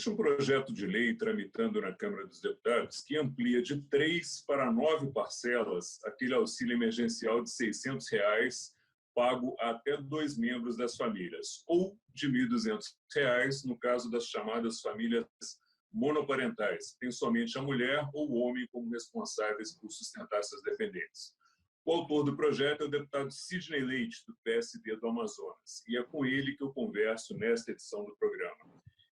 Existe um projeto de lei tramitando na Câmara dos Deputados que amplia de 3 para 9 parcelas aquele auxílio emergencial de R$ 600 pago a até 2 membros das famílias, ou de R$ 1.200 no caso das chamadas famílias monoparentais, que tem somente a mulher ou o homem como responsáveis por sustentar seus dependentes. O autor do projeto é o deputado Sidney Leite, do PSD do Amazonas, e é com ele que eu converso nesta edição do programa.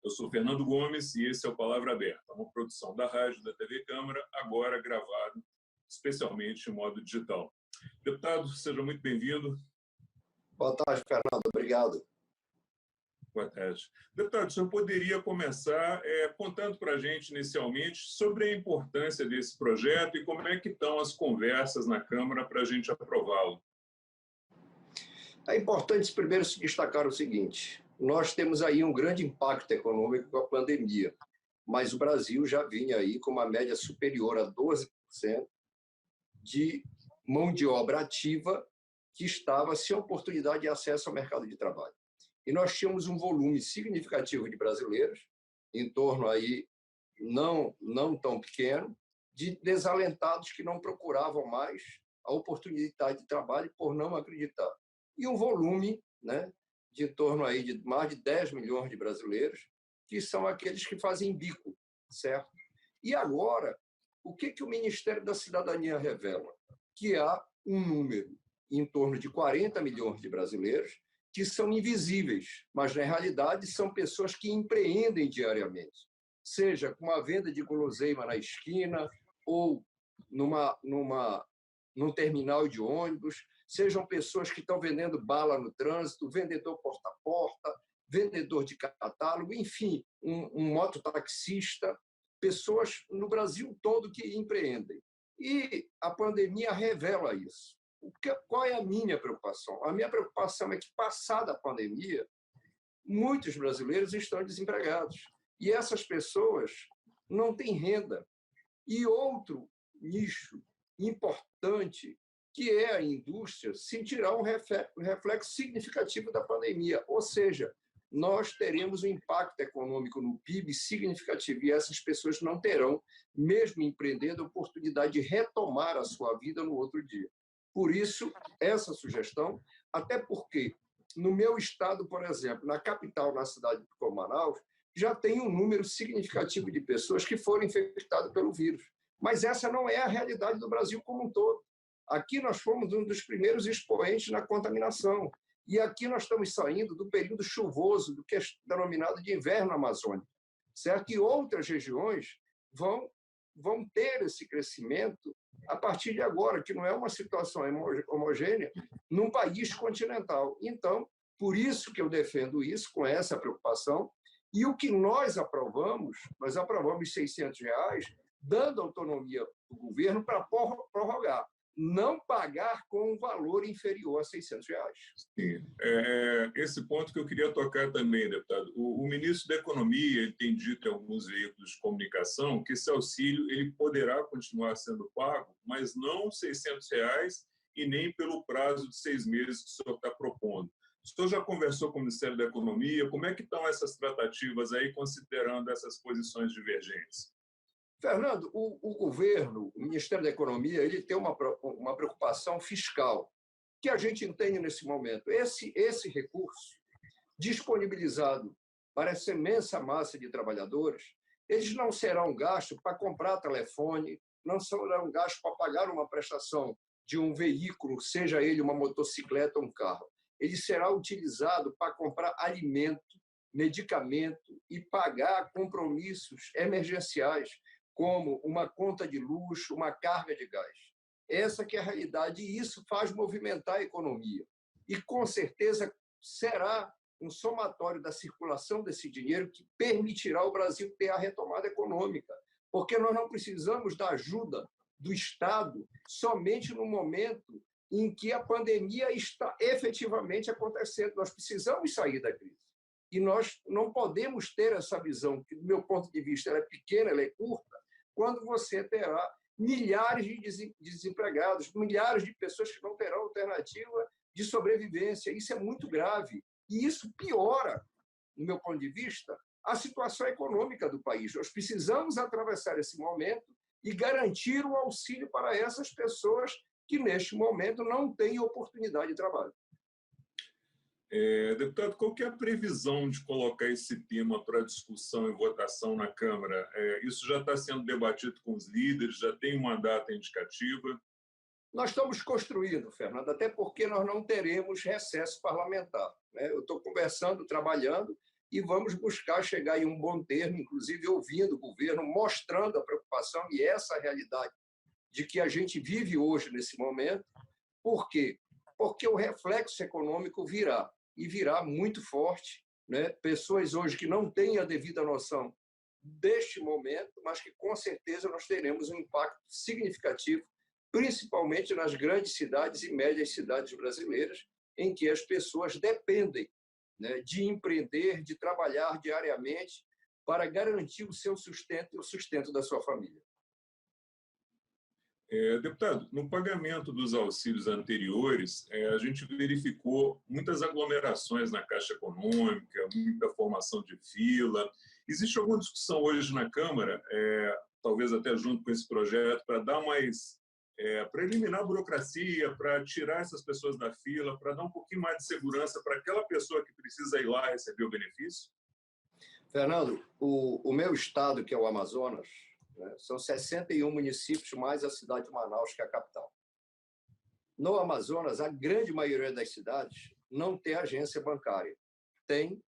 Eu sou Fernando Gomes e esse é o Palavra Aberta, uma produção da Rádio da TV Câmara, agora gravado especialmente em modo digital. Deputado, seja muito bem-vindo. Boa tarde, Fernando. Obrigado. Boa tarde. Deputado, o senhor poderia começar contando para a gente, inicialmente, sobre a importância desse projeto e como é que estão as conversas na Câmara para a gente aprová-lo? É importante, primeiro, se destacar o seguinte: nós temos aí um grande impacto econômico com a pandemia, mas o Brasil já vinha aí com uma média superior a 12% de mão de obra ativa que estava sem oportunidade de acesso ao mercado de trabalho. E nós tínhamos um volume significativo de brasileiros, em torno aí, não tão pequeno, de desalentados que não procuravam mais a oportunidade de trabalho por não acreditar. E um volume, né, de em torno aí de mais de 10 milhões de brasileiros, que são aqueles que fazem bico, certo? E agora, o que o Ministério da Cidadania revela? Que há um número em torno de 40 milhões de brasileiros que são invisíveis, mas, na realidade, são pessoas que empreendem diariamente, seja com uma venda de guloseima na esquina ou num terminal de ônibus, sejam pessoas que estão vendendo bala no trânsito, vendedor porta a porta, vendedor de catálogo, enfim, um mototaxista, pessoas no Brasil todo que empreendem. E a pandemia revela isso. Qual é a minha preocupação? A minha preocupação é que, passada a pandemia, muitos brasileiros estão desempregados. E essas pessoas não têm renda. E outro nicho importante, que é a indústria, sentirá um reflexo significativo da pandemia. Ou seja, nós teremos um impacto econômico no PIB significativo e essas pessoas não terão, mesmo empreendendo, a oportunidade de retomar a sua vida no outro dia. Por isso, essa sugestão, até porque no meu estado, por exemplo, na capital, na cidade de Manaus, já tem um número significativo de pessoas que foram infectadas pelo vírus. Mas essa não é a realidade do Brasil como um todo. Aqui nós fomos um dos primeiros expoentes na contaminação. E aqui nós estamos saindo do período chuvoso, do que é denominado de inverno amazônico, certo? E outras regiões vão ter esse crescimento a partir de agora, que não é uma situação homogênea num país continental. Então, por isso que eu defendo isso, com essa preocupação. E o que nós aprovamos R$ 600, dando autonomia ao governo para prorrogar, não pagar com um valor inferior a R$ 600. Sim. Esse ponto que eu queria tocar também, deputado. O ministro da Economia ele tem dito em alguns veículos de comunicação que esse auxílio ele poderá continuar sendo pago, mas não R$ 600 e nem pelo prazo de 6 meses que o senhor está propondo. O senhor já conversou com o Ministério da Economia? Como é que estão essas tratativas aí, considerando essas posições divergentes? Fernando, o governo, o Ministério da Economia, ele tem uma preocupação fiscal, que a gente entende nesse momento. Esse recurso, disponibilizado para essa imensa massa de trabalhadores, eles não serão gastos para comprar telefone, não serão gastos para pagar uma prestação de um veículo, seja ele uma motocicleta ou um carro. Ele será utilizado para comprar alimento, medicamento e pagar compromissos emergenciais, como uma conta de luxo, uma carga de gás. Essa que é a realidade, e isso faz movimentar a economia. E, com certeza, será um somatório da circulação desse dinheiro que permitirá ao Brasil ter a retomada econômica, porque nós não precisamos da ajuda do Estado somente no momento em que a pandemia está efetivamente acontecendo. Nós precisamos sair da crise. E nós não podemos ter essa visão, que, do meu ponto de vista, ela é pequena, ela é curta, quando você terá milhares de desempregados, milhares de pessoas que não terão alternativa de sobrevivência. Isso é muito grave. E isso piora, no meu ponto de vista, a situação econômica do país. Nós precisamos atravessar esse momento e garantir o auxílio para essas pessoas que, neste momento, não têm oportunidade de trabalho. Deputado, qual que é a previsão de colocar esse tema para discussão e votação na Câmara? Isso já está sendo debatido com os líderes, já tem uma data indicativa? Nós estamos construindo, Fernando, até porque nós não teremos recesso parlamentar, né? Eu estou conversando, trabalhando, e vamos buscar chegar em um bom termo, inclusive ouvindo o governo, mostrando a preocupação e essa realidade de que a gente vive hoje nesse momento. Por quê? Porque o reflexo econômico virá, e virá muito forte, né? Pessoas hoje que não têm a devida noção deste momento, mas que com certeza nós teremos um impacto significativo, principalmente nas grandes cidades e médias cidades brasileiras, em que as pessoas dependem, né, de empreender, de trabalhar diariamente para garantir o seu sustento e o sustento da sua família. Deputado, no pagamento dos auxílios anteriores, a gente verificou muitas aglomerações na Caixa Econômica, muita formação de fila. Existe alguma discussão hoje na Câmara, talvez até junto com esse projeto, para dar mais, para eliminar a burocracia, para tirar essas pessoas da fila, para dar um pouquinho mais de segurança para aquela pessoa que precisa ir lá receber o benefício? Fernando, o meu estado, que é o Amazonas, né, são 61 municípios, mais a cidade de Manaus, que é a capital. No Amazonas, a grande maioria das cidades não tem agência bancária. Tem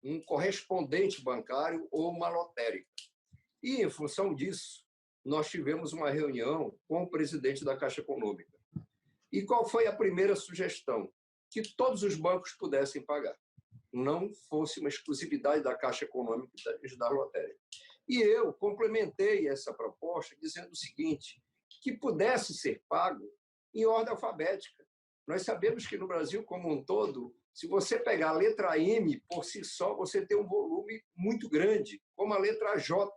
um correspondente bancário ou uma lotérica. E, em função disso, nós tivemos uma reunião com o presidente da Caixa Econômica. E qual foi a primeira sugestão? Que todos os bancos pudessem pagar. Não fosse uma exclusividade da Caixa Econômica e da lotérica. E eu complementei essa proposta dizendo o seguinte, que pudesse ser pago em ordem alfabética. Nós sabemos que no Brasil como um todo, se você pegar a letra M por si só, você tem um volume muito grande, como a letra J,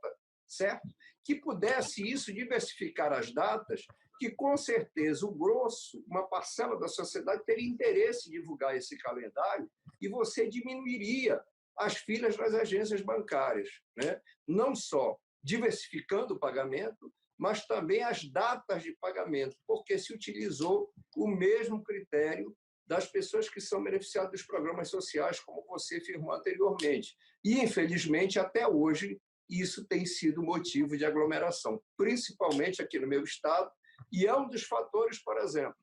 certo? Que pudesse isso diversificar as datas, que com certeza o grosso, uma parcela da sociedade teria interesse em divulgar esse calendário e você diminuiria as filas nas agências bancárias, né? Não só diversificando o pagamento, mas também as datas de pagamento, porque se utilizou o mesmo critério das pessoas que são beneficiadas dos programas sociais, como você afirmou anteriormente. E, infelizmente, até hoje, isso tem sido motivo de aglomeração, principalmente aqui no meu estado, e é um dos fatores, por exemplo,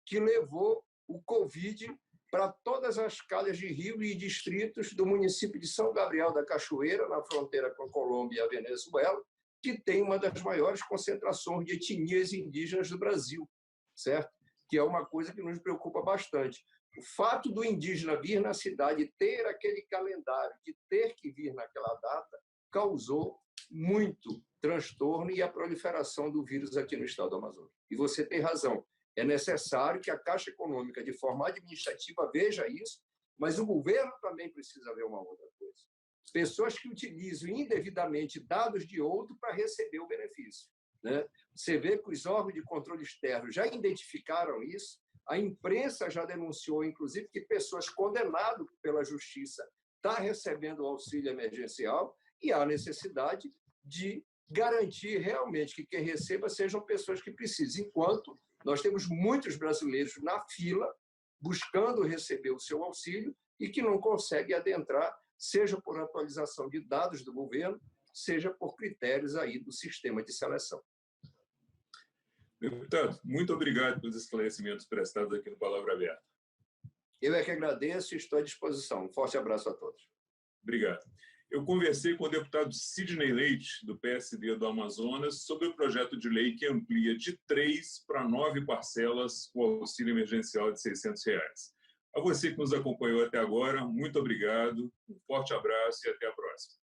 que levou o Covid para todas as calhas de rio e distritos do município de São Gabriel da Cachoeira, na fronteira com a Colômbia e a Venezuela, que tem uma das maiores concentrações de etnias indígenas do Brasil, certo? Que é uma coisa que nos preocupa bastante. O fato do indígena vir na cidade, ter aquele calendário, de ter que vir naquela data, causou muito transtorno e a proliferação do vírus aqui no estado do Amazonas. E você tem razão. É necessário que a Caixa Econômica, de forma administrativa, veja isso, mas o governo também precisa ver uma outra coisa. Pessoas que utilizam indevidamente dados de outro para receber o benefício, né? Você vê que os órgãos de controle externo já identificaram isso, a imprensa já denunciou, inclusive, que pessoas condenadas pela justiça estão recebendo o auxílio emergencial e há necessidade de garantir realmente que quem receba sejam pessoas que precisam, enquanto nós temos muitos brasileiros na fila buscando receber o seu auxílio e que não conseguem adentrar, seja por atualização de dados do governo, seja por critérios aí do sistema de seleção. Deputado, muito obrigado pelos esclarecimentos prestados aqui no Palavra Aberta. Eu é que agradeço e estou à disposição. Um forte abraço a todos. Obrigado. Eu conversei com o deputado Sidney Leite, do PSD do Amazonas, sobre o projeto de lei que amplia de 3 para 9 parcelas o auxílio emergencial de R$ 600. A você que nos acompanhou até agora, muito obrigado, um forte abraço e até a próxima.